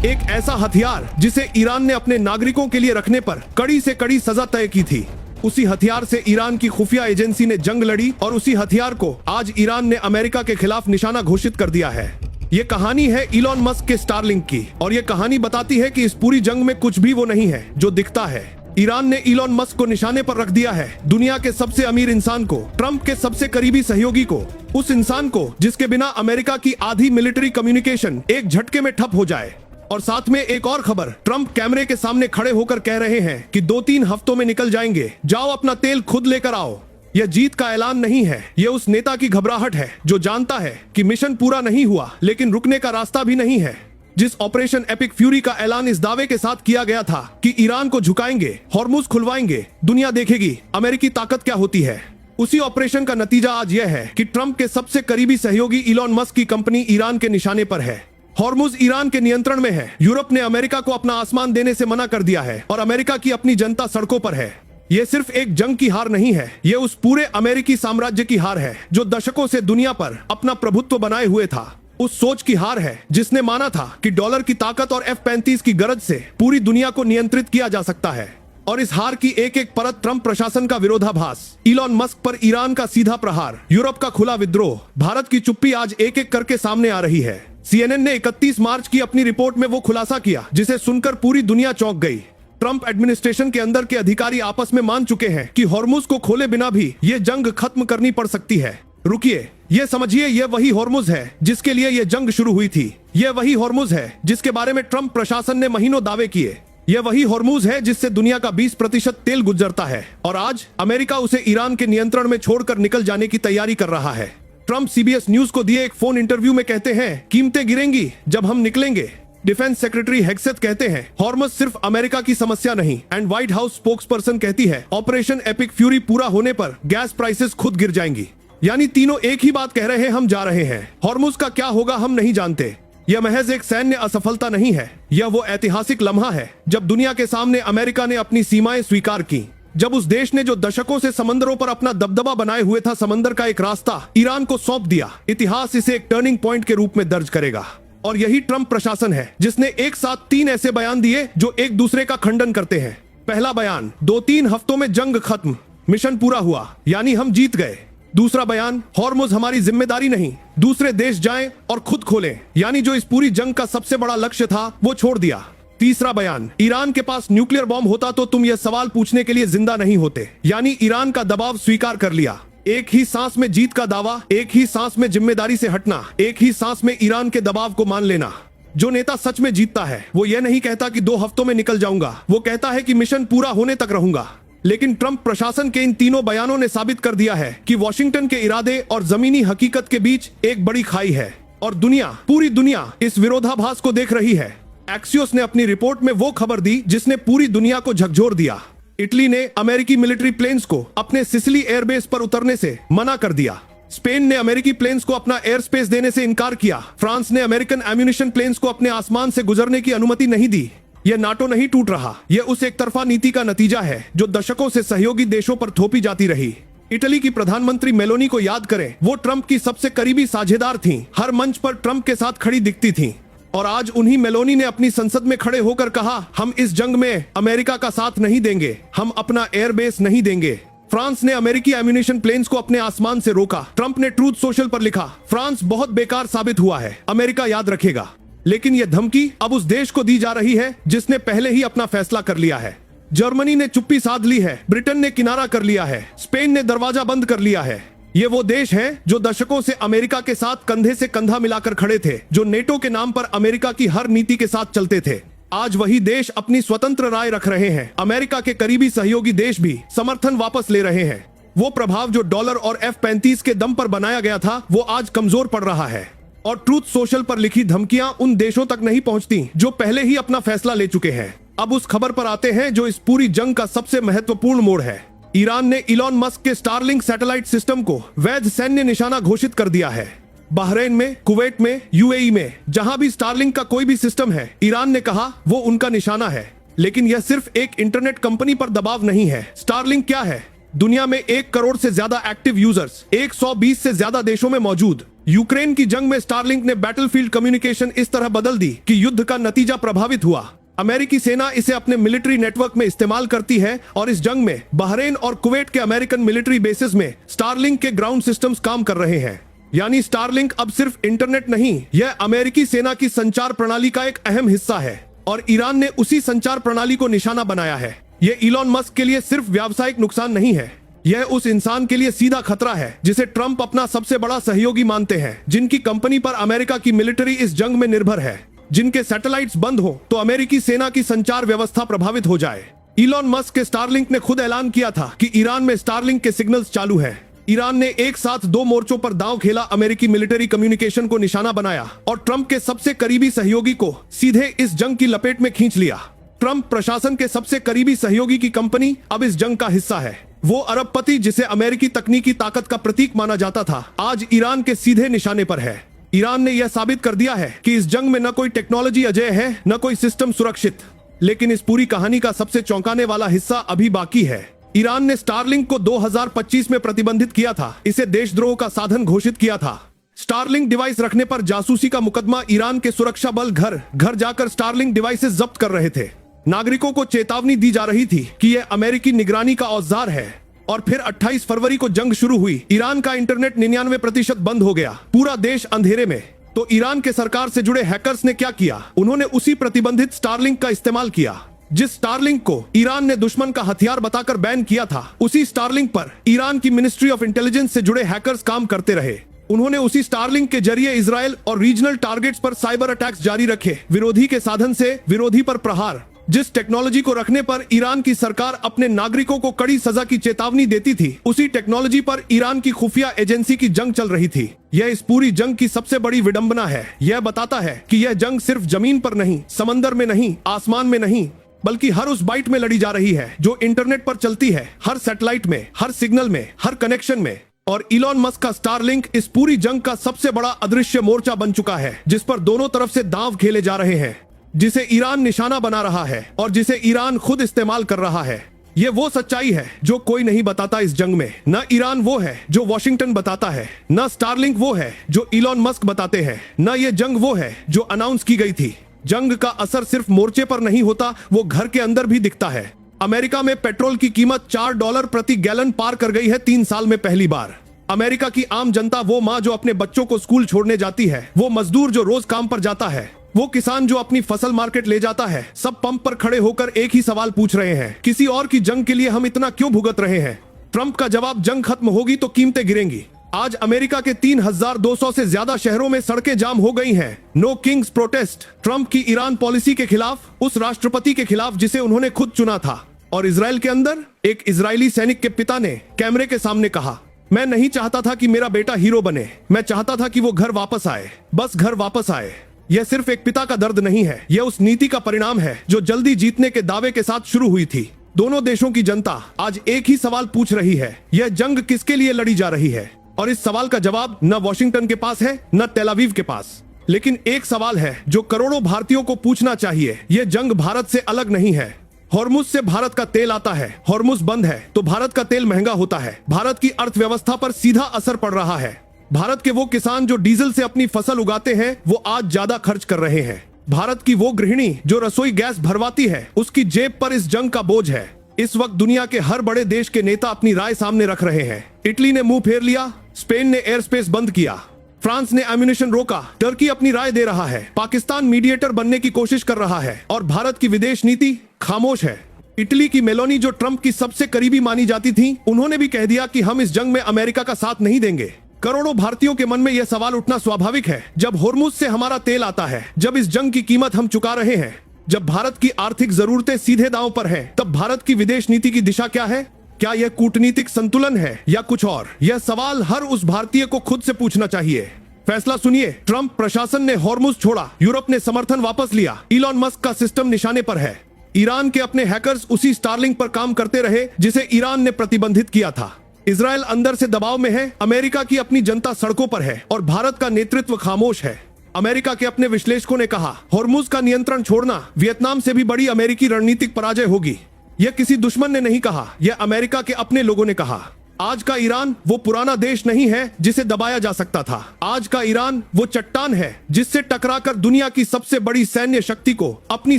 एक ऐसा हथियार जिसे ईरान ने अपने नागरिकों के लिए रखने पर कड़ी से कड़ी सजा तय की थी। उसी हथियार से ईरान की खुफिया एजेंसी ने जंग लड़ी और उसी हथियार को आज ईरान ने अमेरिका के खिलाफ निशाना घोषित कर दिया है। ये कहानी है इलॉन मस्क के स्टारलिंक की, और ये कहानी बताती है कि इस पूरी जंग में कुछ भी वो नहीं है जो दिखता है। ईरान ने इलॉन मस्क को निशाने पर रख दिया है, दुनिया के सबसे अमीर इंसान को, ट्रंप के सबसे करीबी सहयोगी को, उस इंसान को जिसके बिना अमेरिका की आधी मिलिट्री कम्युनिकेशन एक झटके में ठप हो जाए। और साथ में एक और खबर, ट्रंप कैमरे के सामने खड़े होकर कह रहे हैं कि 2-3 हफ्तों में निकल जाएंगे, जाओ अपना तेल खुद लेकर आओ। यह जीत का ऐलान नहीं है, यह उस नेता की घबराहट है जो जानता है कि मिशन पूरा नहीं हुआ लेकिन रुकने का रास्ता भी नहीं है। जिस ऑपरेशन एपिक फ्यूरी का ऐलान इस दावे के साथ किया गया था कि ईरान को झुकाएंगे, हॉर्मुज खुलवाएंगे, दुनिया देखेगी अमेरिकी ताकत क्या होती है, उसी ऑपरेशन का नतीजा आज यह है कि ट्रंप के सबसे करीबी सहयोगी इलॉन मस्क की कंपनी ईरान के निशाने पर है। हॉर्मुज ईरान के नियंत्रण में है। यूरोप ने अमेरिका को अपना आसमान देने से मना कर दिया है और अमेरिका की अपनी जनता सड़कों पर है। ये सिर्फ एक जंग की हार नहीं है, ये उस पूरे अमेरिकी साम्राज्य की हार है जो दशकों से दुनिया पर अपना प्रभुत्व बनाए हुए था। उस सोच की हार है जिसने माना था कि डॉलर की ताकत और F-35 की गरज से पूरी दुनिया को नियंत्रित किया जा सकता है। और इस हार की एक एक परत, ट्रंप प्रशासन का विरोधाभास, इलॉन मस्क पर ईरान का सीधा प्रहार, यूरोप का खुला विद्रोह, भारत की चुप्पी आज एक एक करके सामने आ रही है। CNN ने 31 मार्च की अपनी रिपोर्ट में वो खुलासा किया जिसे सुनकर पूरी दुनिया चौंक गई। ट्रंप एडमिनिस्ट्रेशन के अंदर के अधिकारी आपस में मान चुके हैं कि हॉर्मुज को खोले बिना भी ये जंग खत्म करनी पड़ सकती है। रुकिए, ये समझिए, ये वही हॉर्मुज है जिसके लिए ये जंग शुरू हुई थी। ये वही हॉर्मुज है जिसके बारे में ट्रंप प्रशासन ने महीनों दावे किए। यह वही हॉर्मुज है जिससे दुनिया का 20% तेल गुजरता है और आज अमेरिका उसे ईरान के नियंत्रण में छोड़कर निकल जाने की तैयारी कर रहा है। ट्रंप CBS न्यूज को दिए एक फोन इंटरव्यू में कहते हैं, कीमतें गिरेंगी जब हम निकलेंगे। डिफेंस सेक्रेटरी हेग्सेथ कहते हैं, हॉर्मुज सिर्फ अमेरिका की समस्या नहीं। एंड व्हाइट हाउस स्पोक्सपर्सन कहती है, ऑपरेशन एपिक फ्यूरी पूरा होने पर गैस प्राइसेस खुद गिर जाएंगी। यानी तीनों एक ही बात कह रहे हैं, हम जा रहे हैं। हॉर्मुज का क्या होगा हम नहीं जानते। यह महज एक सैन्य असफलता नहीं है, यह वो ऐतिहासिक लम्हा है जब दुनिया के सामने अमेरिका ने अपनी सीमाएं स्वीकार की। जब उस देश ने जो दशकों से समंदरों पर अपना दबदबा बनाए हुए था, समंदर का एक रास्ता ईरान को सौंप दिया। इतिहास इसे एक टर्निंग पॉइंट के रूप में दर्ज करेगा। और यही ट्रंप प्रशासन है जिसने एक साथ 3 ऐसे बयान दिए जो एक दूसरे का खंडन करते हैं। पहला बयान, 2-3 हफ्तों में जंग खत्म, मिशन पूरा हुआ, यानी हम जीत गए। दूसरा बयान, हॉर्मुज हमारी जिम्मेदारी नहीं, दूसरे देश जाएं और खुद खोलें, यानी जो इस पूरी जंग का सबसे बड़ा लक्ष्य था वो छोड़ दिया। तीसरा बयान, ईरान के पास न्यूक्लियर बॉम्ब होता तो तुम ये सवाल पूछने के लिए जिंदा नहीं होते, यानी ईरान का दबाव स्वीकार कर लिया। एक ही सांस में जीत का दावा, एक ही सांस में जिम्मेदारी से हटना, एक ही सांस में ईरान के दबाव को मान लेना। जो नेता सच में जीतता है वो ये नहीं कहता कि 2 हफ्तों में निकल जाऊंगा, वो कहता है कि मिशन पूरा होने तक रहूंगा। लेकिन ट्रंप प्रशासन के इन तीनों बयानों ने साबित कर दिया है कि वॉशिंगटन के इरादे और जमीनी हकीकत के बीच एक बड़ी खाई है और दुनिया, पूरी दुनिया इस विरोधाभास को देख रही है। एक्सियोस ने अपनी रिपोर्ट में वो खबर दी जिसने पूरी दुनिया को झकझोर दिया। इटली ने अमेरिकी मिलिट्री प्लेन्स को अपने सिसिली एयरबेस पर उतरने से मना कर दिया। स्पेन ने अमेरिकी प्लेन्स को अपना एयर स्पेस देने से इनकार किया। फ्रांस ने अमेरिकन एम्यूनिशन प्लेन्स को अपने आसमान से गुजरने की अनुमति नहीं दी। यह नाटो नहीं टूट रहा, यह उस एक तरफा नीति का नतीजा है जो दशकों से सहयोगी देशों पर थोपी जाती रही। इटली की प्रधानमंत्री मेलोनी को याद करें, वो ट्रंप की सबसे करीबी साझेदार थीं, हर मंच पर ट्रंप के साथ खड़ी दिखती थीं। और आज उन्हीं मेलोनी ने अपनी संसद में खड़े होकर कहा, हम इस जंग में अमेरिका का साथ नहीं देंगे, हम अपना एयरबेस नहीं देंगे। फ्रांस ने अमेरिकी एम्यूनिशन प्लेन्स को अपने आसमान से रोका। ट्रंप ने ट्रूथ सोशल पर लिखा, फ्रांस बहुत बेकार साबित हुआ है, अमेरिका याद रखेगा। लेकिन यह धमकी अब उस देश को दी जा रही है जिसने पहले ही अपना फैसला कर लिया है। जर्मनी ने चुप्पी साध ली है, ब्रिटेन ने किनारा कर लिया है, स्पेन ने दरवाजा बंद कर लिया है। ये वो देश हैं जो दशकों से अमेरिका के साथ कंधे से कंधा मिलाकर खड़े थे, जो नेटो के नाम पर अमेरिका की हर नीति के साथ चलते थे। आज वही देश अपनी स्वतंत्र राय रख रहे हैं। अमेरिका के करीबी सहयोगी देश भी समर्थन वापस ले रहे हैं। वो प्रभाव जो डॉलर और F-35 के दम पर बनाया गया था, वो आज कमजोर पड़ रहा है। और ट्रूथ सोशल पर लिखी धमकियां उन देशों तक नहीं पहुंचती जो पहले ही अपना फैसला ले चुके हैं। अब उस खबर पर आते हैं जो इस पूरी जंग का सबसे महत्वपूर्ण मोड़ है। ईरान ने इलॉन मस्क के स्टारलिंक सैटेलाइट सिस्टम को वैध सैन्य निशाना घोषित कर दिया है। बहरीन में, कुवैत में, UAE में, जहां भी स्टारलिंक का कोई भी सिस्टम है, ईरान ने कहा वो उनका निशाना है। लेकिन यह सिर्फ एक इंटरनेट कंपनी पर दबाव नहीं है। स्टारलिंक क्या है? दुनिया में 1 करोड़ से ज्यादा एक्टिव यूजर्स, 120 से ज्यादा देशों में मौजूद, यूक्रेन की जंग में स्टारलिंक ने बैटलफील्ड कम्युनिकेशन इस तरह बदल दी कि युद्ध का नतीजा प्रभावित हुआ। अमेरिकी सेना इसे अपने मिलिट्री नेटवर्क में इस्तेमाल करती है और इस जंग में बहरीन और कुवैत के अमेरिकन मिलिट्री बेसिस में स्टारलिंक के ग्राउंड सिस्टम्स काम कर रहे हैं। यानी स्टारलिंक अब सिर्फ इंटरनेट नहीं, यह अमेरिकी सेना की संचार प्रणाली का एक अहम हिस्सा है और ईरान ने उसी संचार प्रणाली को निशाना बनाया है। यह इलॉन मस्क के लिए सिर्फ व्यावसायिक नुकसान नहीं है, यह उस इंसान के लिए सीधा खतरा है जिसे ट्रंप अपना सबसे बड़ा सहयोगी मानते हैं, जिनकी कंपनी पर अमेरिका की मिलिट्री इस जंग में निर्भर है। जिनके सैटेलाइट्स बंद हो तो अमेरिकी सेना की संचार व्यवस्था प्रभावित हो जाए। इलॉन मस्क के स्टारलिंक ने खुद ऐलान किया था कि ईरान में स्टारलिंक के सिग्नल्स चालू हैं। ईरान ने एक साथ 2 मोर्चों पर दांव खेला, अमेरिकी मिलिट्री कम्युनिकेशन को निशाना बनाया और ट्रंप के सबसे करीबी सहयोगी को सीधे इस जंग की लपेट में खींच लिया। ट्रंप प्रशासन के सबसे करीबी सहयोगी की कंपनी अब इस जंग का हिस्सा है। वो अरबपति जिसे अमेरिकी तकनीकी ताकत का प्रतीक माना जाता था, आज ईरान के सीधे निशाने पर है। ईरान ने यह साबित कर दिया है कि इस जंग में न कोई टेक्नोलॉजी अजेय है, न कोई सिस्टम सुरक्षित। लेकिन इस पूरी कहानी का सबसे चौंकाने वाला हिस्सा अभी बाकी है। ईरान ने स्टारलिंक को 2025 में प्रतिबंधित किया था, इसे देशद्रोह का साधन घोषित किया था। स्टारलिंक डिवाइस रखने पर जासूसी का मुकदमा, ईरान के सुरक्षा बल घर घर जाकर स्टारलिंक डिवाइसेस जब्त कर रहे थे। नागरिकों को चेतावनी दी जा रही थी कि यह अमेरिकी निगरानी का औजार है। और फिर 28 फरवरी को जंग शुरू हुई। ईरान का इंटरनेट 99% बंद हो गया, पूरा देश अंधेरे में। तो ईरान के सरकार से जुड़े हैकर्स ने क्या किया? उन्होंने उसी प्रतिबंधित स्टारलिंक का इस्तेमाल किया। जिस स्टारलिंक को ईरान ने दुश्मन का हथियार बताकर बैन किया था, उसी स्टारलिंक पर ईरान की मिनिस्ट्री ऑफ इंटेलिजेंस से जुड़े हैकर्स काम करते रहे। उन्होंने उसी स्टारलिंक के जरिए इजराइल और रीजनल टारगेट्स पर साइबर अटैक्स जारी रखे, विरोधी के साधन से विरोधी पर प्रहार। जिस टेक्नोलॉजी को रखने पर ईरान की सरकार अपने नागरिकों को कड़ी सजा की चेतावनी देती थी, उसी टेक्नोलॉजी पर ईरान की खुफिया एजेंसी की जंग चल रही थी। यह इस पूरी जंग की सबसे बड़ी विडंबना है। यह बताता है कि यह जंग सिर्फ जमीन पर नहीं, समंदर में नहीं, आसमान में नहीं, बल्कि हर उस बाइट में लड़ी जा रही है जो इंटरनेट पर चलती है, हर सैटेलाइट में, हर सिग्नल में, हर कनेक्शन में। और इलॉन मस्क का स्टारलिंक इस पूरी जंग का सबसे बड़ा अदृश्य मोर्चा बन चुका है, जिस पर दोनों तरफ से दांव खेले जा रहे हैं, जिसे ईरान निशाना बना रहा है और जिसे ईरान खुद इस्तेमाल कर रहा है। ये वो सच्चाई है जो कोई नहीं बताता इस जंग में। न ईरान वो है जो वॉशिंगटन बताता है, न स्टारलिंक वो है जो इलॉन मस्क बताते हैं, न ये जंग वो है जो अनाउंस की गई थी। जंग का असर सिर्फ मोर्चे पर नहीं होता, वो घर के अंदर भी दिखता है। अमेरिका में पेट्रोल की कीमत $4 प्रति गैलन पार कर गई है 3 साल में पहली बार। अमेरिका की आम जनता, वो माँ जो अपने बच्चों को स्कूल छोड़ने जाती है, वो मजदूर जो रोज काम पर जाता है, वो किसान जो अपनी फसल मार्केट ले जाता है, सब पंप पर खड़े होकर एक ही सवाल पूछ रहे हैं, किसी और की जंग के लिए हम इतना क्यों भुगत रहे हैं? ट्रंप का जवाब, जंग खत्म होगी तो कीमतें गिरेंगी। आज अमेरिका के 3200 से ज्यादा शहरों में सड़कें जाम हो गई हैं। नो किंग्स प्रोटेस्ट, ट्रंप की ईरान पॉलिसी के खिलाफ, उस राष्ट्रपति के खिलाफ जिसे उन्होंने खुद चुना था। और इजराइल के अंदर एक इजरायली सैनिक के पिता ने कैमरे के सामने कहा, मैं नहीं चाहता था कि मेरा बेटा हीरो बने, मैं चाहता था कि वो घर वापस आए, बस घर वापस आए। यह सिर्फ एक पिता का दर्द नहीं है, यह उस नीति का परिणाम है जो जल्दी जीतने के दावे के साथ शुरू हुई थी। दोनों देशों की जनता आज एक ही सवाल पूछ रही है, यह जंग किसके लिए लड़ी जा रही है? और इस सवाल का जवाब न वॉशिंगटन के पास है, न तेल अवीव के पास। लेकिन एक सवाल है जो करोड़ों भारतीयों को पूछना चाहिए, यह जंग भारत से अलग नहीं है। हॉर्मुज से भारत का तेल आता है, हॉर्मुज बंद है तो भारत का तेल महंगा होता है। भारत की अर्थव्यवस्था पर सीधा असर पड़ रहा है। भारत के वो किसान जो डीजल से अपनी फसल उगाते हैं, वो आज ज्यादा खर्च कर रहे हैं। भारत की वो गृहिणी जो रसोई गैस भरवाती है, उसकी जेब पर इस जंग का बोझ है। इस वक्त दुनिया के हर बड़े देश के नेता अपनी राय सामने रख रहे हैं। इटली ने मुंह फेर लिया, स्पेन ने एयर स्पेस बंद किया, फ्रांस ने एम्यूनिशन रोका, टर्की अपनी राय दे रहा है, पाकिस्तान मीडिएटर बनने की कोशिश कर रहा है और भारत की विदेश नीति खामोश है। इटली की मेलोनी जो ट्रंप की सबसे करीबी मानी जाती थी, उन्होंने भी कह दिया कि हम इस जंग में अमेरिका का साथ नहीं देंगे। करोड़ों भारतीयों के मन में यह सवाल उठना स्वाभाविक है। जब हॉर्मुज से हमारा तेल आता है, जब इस जंग की कीमत हम चुका रहे हैं, जब भारत की आर्थिक जरूरतें सीधे दांव पर हैं, तब भारत की विदेश नीति की दिशा क्या है? क्या यह कूटनीतिक संतुलन है या कुछ और? यह सवाल हर उस भारतीय को खुद से पूछना चाहिए। फैसला सुनिए, ट्रंप प्रशासन ने हॉर्मुज छोड़ा, यूरोप ने समर्थन वापस लिया, इलॉन मस्क का सिस्टम निशाने पर है। ईरान के अपने हैकर्स उसी स्टारलिंक पर काम करते रहे जिसे ईरान ने प्रतिबंधित किया था। इजराइल अंदर से दबाव में है, अमेरिका की अपनी जनता सड़कों पर है और भारत का नेतृत्व खामोश है। अमेरिका के अपने विश्लेषकों ने कहा, हॉर्मुज का नियंत्रण छोड़ना वियतनाम से भी बड़ी अमेरिकी रणनीतिक पराजय होगी। यह किसी दुश्मन ने नहीं कहा, यह अमेरिका के अपने लोगों ने कहा। आज का ईरान वो पुराना देश नहीं है जिसे दबाया जा सकता था। आज का ईरान वो चट्टान है जिससे टकराकर दुनिया की सबसे बड़ी सैन्य शक्ति को अपनी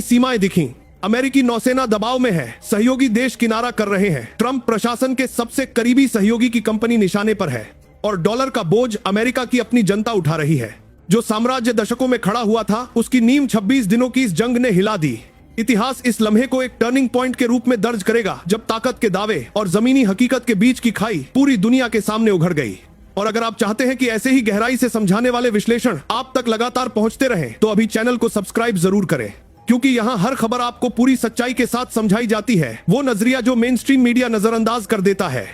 सीमाएं दिखीं। अमेरिकी नौसेना दबाव में है, सहयोगी देश किनारा कर रहे हैं, ट्रंप प्रशासन के सबसे करीबी सहयोगी की कंपनी निशाने पर है और डॉलर का बोझ अमेरिका की अपनी जनता उठा रही है। जो साम्राज्य दशकों में खड़ा हुआ था उसकी नींव 26 दिनों की इस जंग ने हिला दी। इतिहास इस लम्हे को एक टर्निंग पॉइंट के रूप में दर्ज करेगा जब ताकत के दावे और जमीनी हकीकत के बीच की खाई पूरी दुनिया के सामने उघड़ गई। और अगर आप चाहते हैं कि ऐसे ही गहराई से समझाने वाले विश्लेषण आप तक लगातार पहुंचते रहें तो अभी चैनल को सब्सक्राइब जरूर करें, क्योंकि यहाँ हर खबर आपको पूरी सच्चाई के साथ समझाई जाती है, वो नजरिया जो मेन स्ट्रीम मीडिया नजरअंदाज कर देता है।